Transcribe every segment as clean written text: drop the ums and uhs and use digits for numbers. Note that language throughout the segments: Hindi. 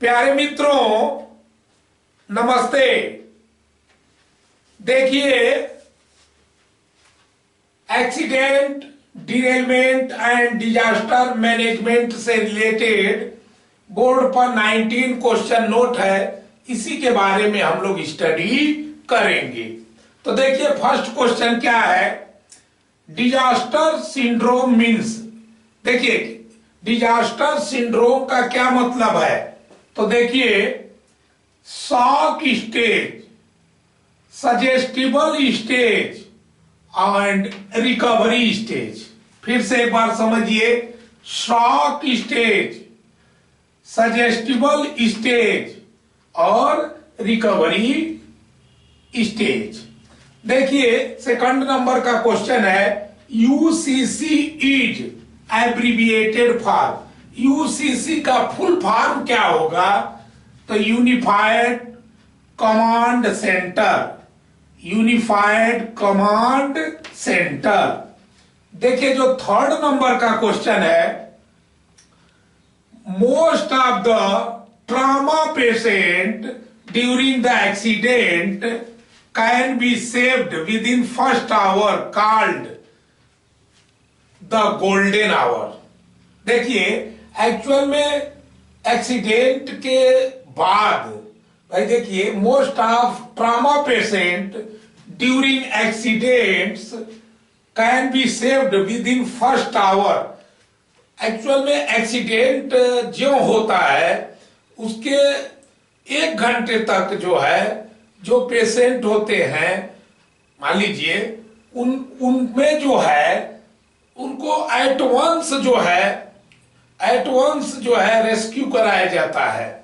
प्यारे मित्रों, नमस्ते। देखिए, accident, derailment and disaster management से रिलेटेड बोर्ड पर 19 क्वेश्चन नोट है। इसी के बारे में हम लोग स्टडी करेंगे। तो देखिए, फर्स्ट क्वेश्चन क्या है? Disaster syndrome means. देखिए, डिजास्टर सिंड्रोम का क्या मतलब है? तो देखिए, shock stage, suggestible stage and recovery stage. फिर से एक बार समझिए, शॉक स्टेज, सजेस्टिबल स्टेज और रिकवरी स्टेज। देखिए, सेकंड नंबर का क्वेश्चन है, UCC is abbreviated for. UCC का फुल फॉर्म क्या होगा? तो unified command centre, unified command centre. देखिए, जो थर्ड नंबर का क्वेश्चन है, most of the trauma patient during the accident can be saved with in first hour called the golden hour. देखिए, एक्चुअल में एक्सीडेंट के बाद भाई देखिए, most of trauma patient during accidents can be saved with in first hour. Actual में एक्सीडेंट जो होता है उसके 1 घंटे तक जो है, जो पेशेंट होते हैं, मान लीजिए उनमें जो है, उनको एटवांस जो है रेस्क्यू कराया जाता है।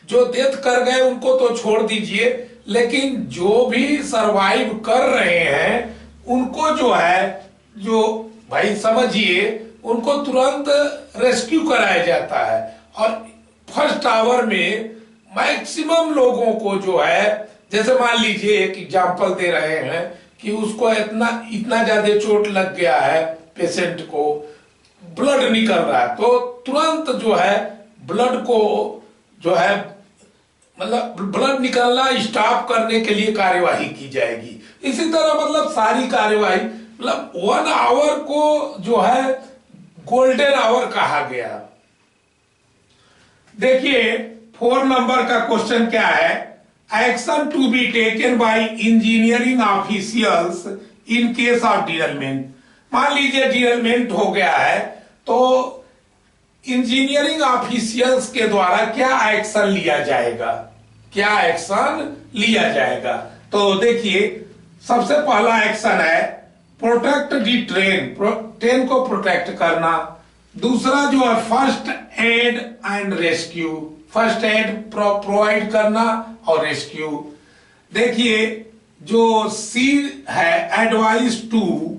जो डेथ कर गए उनको तो छोड़ दीजिए, लेकिन जो भी सरवाइव कर रहे हैं उनको जो है, जो भाई समझिए, उनको तुरंत रेस्क्यू कराया जाता है। और फर्स्ट आवर में मैक्सिमम लोगों को जो है, जैसे मान लीजिए एक एग्जांपल दे रहे हैं कि उसको इतना ज्यादा चोट लग गया है, पेशेंट को ब्लड निकल रहा है, तो तुरंत जो है ब्लड को जो है, मतलब ब्लड निकलना स्टॉप करने के लिए कार्यवाही की जाएगी। इसी तरह मतलब सारी कार्यवाही, मतलब 1 आवर को जो है गोल्डन आवर कहा गया। देखिए, 4 नंबर का क्वेश्चन क्या है? Action to be taken by engineering officials in case of derailment. मान लीजिए डिरेलमेंट हो गया है, तो इंजीनियरिंग ऑफिशियल्स के द्वारा क्या एक्शन लिया जाएगा? तो देखिए, सबसे पहला एक्शन है प्रोटेक्ट दी ट्रेन को प्रोटेक्ट करना। दूसरा जो है first aid and rescue, first aid provide करना और रेस्क्यू। देखिए, जो सी है, advice to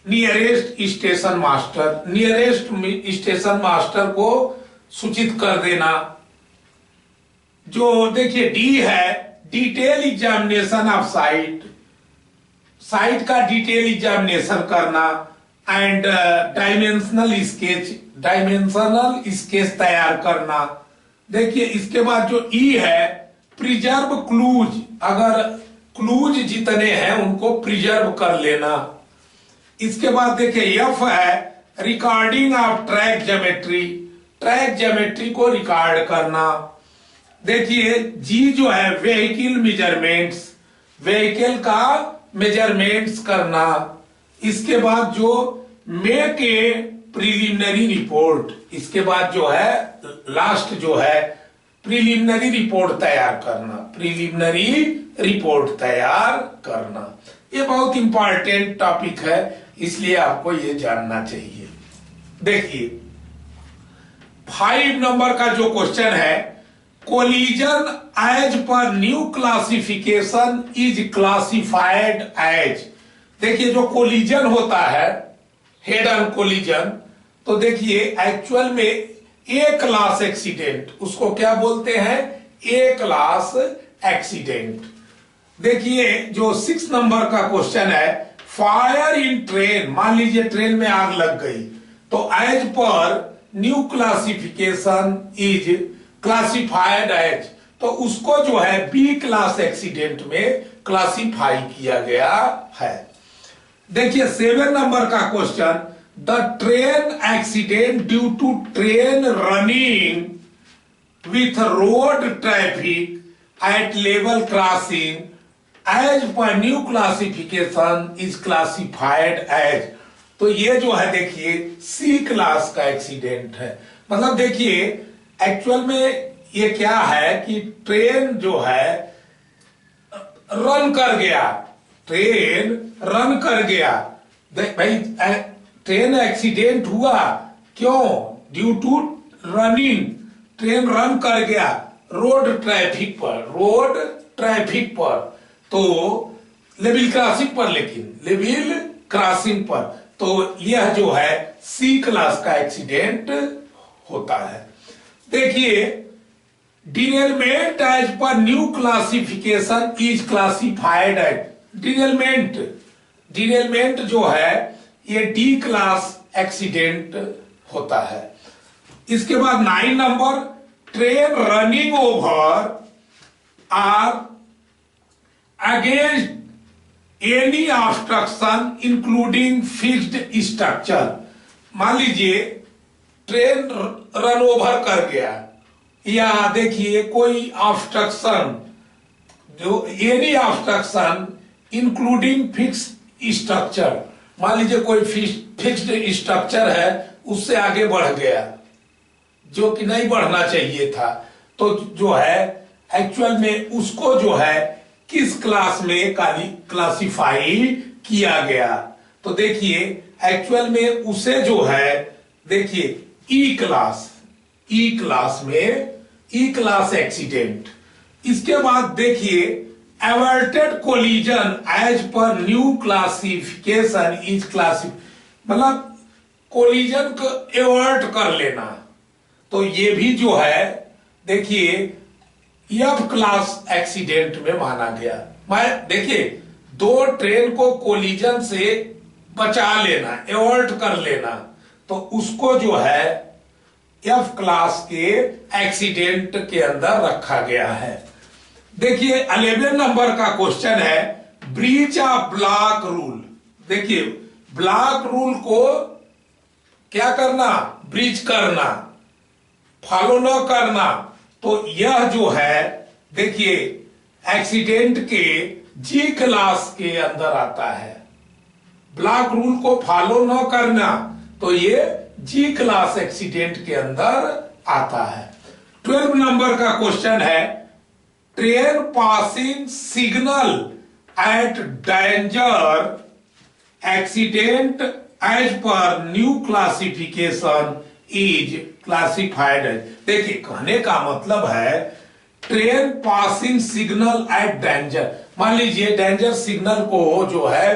nearest station master, nearest station master को सूचित कर देना। जो देखिए डी है, डिटेल एग्जामिनेशन ऑफ साइट का डिटेल एग्जामिनेशन करना एंड डायमेंशनल स्केच तैयार करना। देखिए, इसके बाद जो ई है, प्रिजर्व क्लूज, अगर क्लूज जितने हैं उनको प्रिजर्व कर लेना। इसके बाद देखिए एफ है, रिकॉर्डिंग ऑफ ट्रैक ज्योमेट्री को रिकॉर्ड करना। देखिए, जी जो है, व्हीकल मेजरमेंट्स, व्हीकल का मेजरमेंट्स करना। इसके बाद जो मेक ए प्रिलिमिनरी रिपोर्ट, इसके बाद जो है लास्ट जो है प्रिलिमिनरी रिपोर्ट तैयार करना। ये बहुत इंपॉर्टेंट टॉपिक है, इसलिए आपको ये जानना चाहिए। देखिए, 5 नंबर का जो क्वेश्चन है, कोलिजन एज पर new classification is classified as. देखिए, जो कोलिजन होता है, हेड ऑन कोलिजन, तो देखिए एक्चुअल में ए क्लास एक्सीडेंट, उसको क्या बोलते हैं? ए क्लास एक्सीडेंट। देखिए, जो 6 नंबर का क्वेश्चन है, फायर इन ट्रेन। मान लीजिए ट्रेन में आग लग गई, तो एज पर new classification is classified as, तो उसको जो है बी क्लास एक्सीडेंट में क्लासिफाई किया गया है। देखिए 7 नंबर का question, the train accident due to train running with road traffic at level crossing as per new classification is classified as, तो ये जो है देखिए सी क्लास का एक्सीडेंट है। मतलब देखिए एक्चुअल में ये क्या है कि ट्रेन जो है रन कर गया, ट्रेन रन कर गया। भाई ट्रेन एक्सीडेंट हुआ क्यों? Due to running, train run कर गया रोड ट्रैफिक पर, रोड ट्रैफिक पर, तो लेवल क्रॉसिंग पर, लेकिन लेवल क्रॉसिंग पर, तो यह जो है सी क्लास का एक्सीडेंट होता है। देखिए डिनेलमेंट एज पर new classification is classified at, डिनेलमेंट, डिनेलमेंट जो है ये डी क्लास एक्सीडेंट होता है। इसके बाद 9 नंबर, train running over or against any obstruction including fixed structure. मान लीजिए ट्रेन रन ओवर कर गया, या देखिए कोई ऑब्स्ट्रक्शन, जो any obstruction including fixed structure, मान लीजिए कोई फिक्स्ड स्ट्रक्चर है उससे आगे बढ़ गया जो कि नहीं बढ़ना चाहिए था, तो जो है एक्चुअल में उसको जो है किस क्लास में क्लासिफाई किया गया? तो देखिए एक्चुअल में उसे जो है देखिए ई क्लास, ई क्लास में, ई क्लास एक्सीडेंट। इसके बाद देखिए एवर्टेड कोलिजन एज पर न्यू क्लासिफिकेशन इज मतलब कोलिजन को एवर्ट कर लेना, तो ये भी जो है देखिए एफ क्लास एक्सीडेंट में माना गया। मैं देखिए दो ट्रेन को कोलिजन से बचा लेना, एवर्ट कर लेना, तो उसको जो है एफ क्लास के एक्सीडेंट के अंदर रखा गया है। देखिए 11 नंबर का क्वेश्चन है, ब्रीच ऑफ ब्लॉक रूल। देखिए ब्लॉक रूल को क्या करना? ब्रीच करना, फॉलो न करना, तो यह जो है देखिए एक्सीडेंट के जी क्लास के अंदर आता है। ब्लॉक रूल को फॉलो न करना, तो ये जी क्लास एक्सीडेंट के अंदर आता है। 12 नंबर का क्वेश्चन है, train passing signal at danger accident as पर new classification is classified as. देखिए कहने का मतलब है train passing signal at danger, मान लीजिए डेंजर सिग्नल को जो है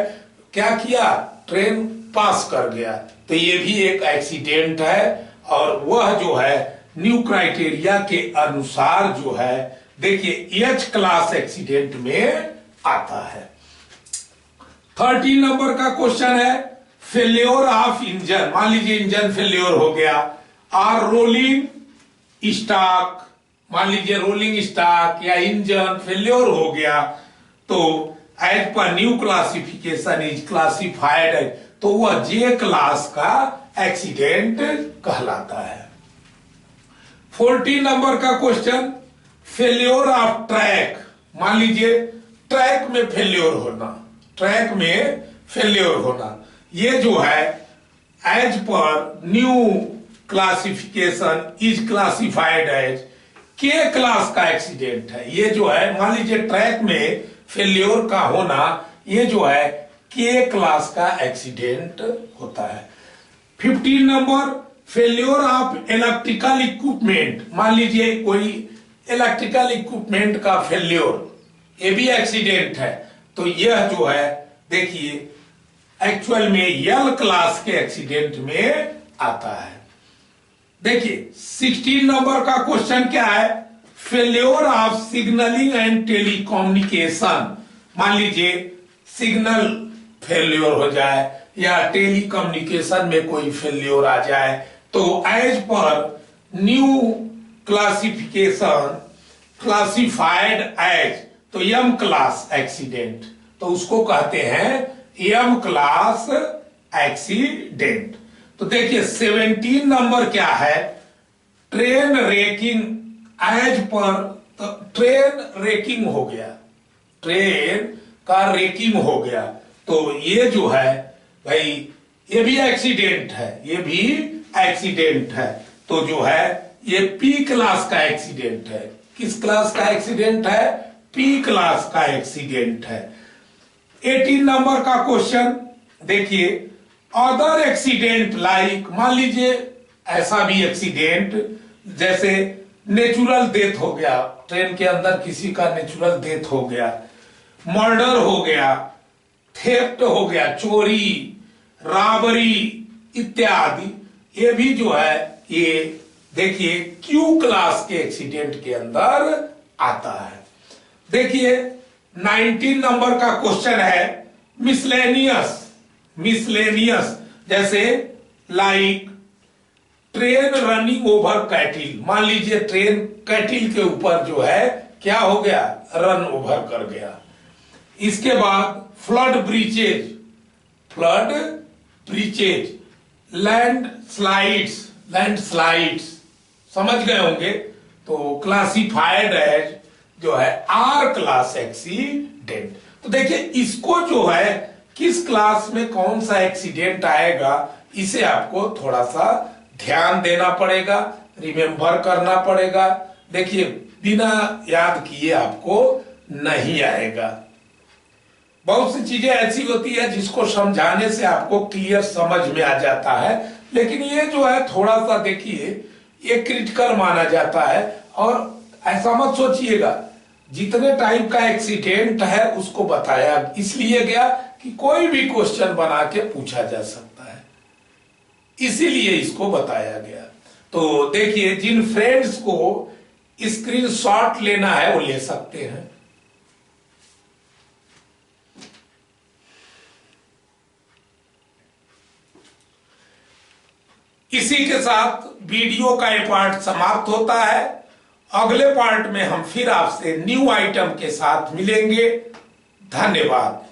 क्या किया, ट्रेन पास कर गया, तो ये भी एक एक्सीडेंट है, और वह जो है न्यू क्राइटेरिया के अनुसार जो है देखिए एच क्लास एक्सीडेंट में आता है। 13 नंबर का क्वेश्चन है, फेल्योर ऑफ इंजन। मान लीजिए इंजन फेल्योर हो गया, और रोलिंग स्टॉक, मान लीजिए रोलिंग स्टॉक या इंजन फेल्योर हो गया, तो एज पर new classification is classified as, तो वह जे क्लास का एक्सीडेंट कहलाता है। 14 नंबर का क्वेश्चन, फेल्योर ऑफ ट्रैक। मान लीजिए ट्रैक में फेल्योर होना, ट्रैक में फेल्योर होना, ये जो है एज पर new classification is classified as के क्लास का एक्सीडेंट है। ये जो है मान लीजिए ट्रैक में फेल्योर का होना, ये जो है के क्लास का एक्सीडेंट होता है। 15 number, failure of electrical equipment. मान लीजिए कोई इलेक्ट्रिकल इक्विपमेंट का फेल्योर, ये भी एक्सीडेंट है, तो यह जो है देखिए एक्चुअल में एल क्लास के एक्सीडेंट में आता है। देखिए 16 नंबर का क्वेश्चन क्या है, failure of signalling and telecommunication. मान लीजिए सिग्नल फेल्योर हो जाए या टेलीकम्युनिकेशन में कोई फेल्योर आ जाए, तो एज पर न्यू क्लासिफिकेशन क्लासिफाइड एज, तो एम क्लास एक्सीडेंट, तो उसको कहते हैं एम क्लास एक्सीडेंट। तो देखिए 17 नंबर क्या है, ट्रेन रेकिंग एज पर, तो ट्रेन रेकिंग हो गया, ट्रेन का रेकिंग हो गया, तो ये जो है भाई ये भी एक्सीडेंट है, ये भी एक्सीडेंट है, तो जो है ये पी क्लास का एक्सीडेंट है। किस क्लास का एक्सीडेंट है? पी क्लास का एक्सीडेंट है। 18 नंबर का क्वेश्चन देखिए, अदर एक्सीडेंट लाइक, मान लीजिए ऐसा भी एक्सीडेंट जैसे नेचुरल डेथ हो गया, ट्रेन के अंदर किसी का नेचुरल डेथ हो गया, मर्डर हो गया, थेफ्ट हो गया, चोरी, राबरी इत्यादि, ये भी जो है ये देखिए क्यू क्लास के एक्सीडेंट के अंदर आता है। देखिए 19 नंबर का क्वेश्चन है मिसलेनियस, मिसलेनियस जैसे लाइक ट्रेन रनिंग ओवर कैटिल, मान लीजिए ट्रेन कैटिल के ऊपर जो है क्या हो गया, रन ओवर कर गया। इसके बाद flood breaches, flood breaches, land slides, land slides समझ गए होंगे, तो क्लासिफाइड एज जो है आर क्लास एक्सीडेंट। तो देखिए इसको जो है किस क्लास में कौन सा एक्सीडेंट आएगा, इसे आपको थोड़ा सा ध्यान देना पड़ेगा, रिमेंबर करना पड़ेगा। देखिए बिना याद किए आपको नहीं आएगा। बहुत सी चीजें ऐसी होती है जिसको समझाने से आपको क्लियर समझ में आ जाता है, लेकिन ये जो है थोड़ा सा देखिए ये क्रिटिकल माना जाता है। और ऐसा मत सोचिएगा जितने टाइप का एक्सीडेंट है उसको बताया इसलिए गया कि कोई भी क्वेश्चन बना के पूछा जा सकता है, इसीलिए इसको बताया गया। तो देखिए जिन फ्रेंड्स को स्क्रीनशॉट लेना है वो ले सकते हैं। इसी के साथ वीडियो का ये पार्ट समाप्त होता है। अगले पार्ट में हम फिर आपसे न्यू आइटम के साथ मिलेंगे। धन्यवाद।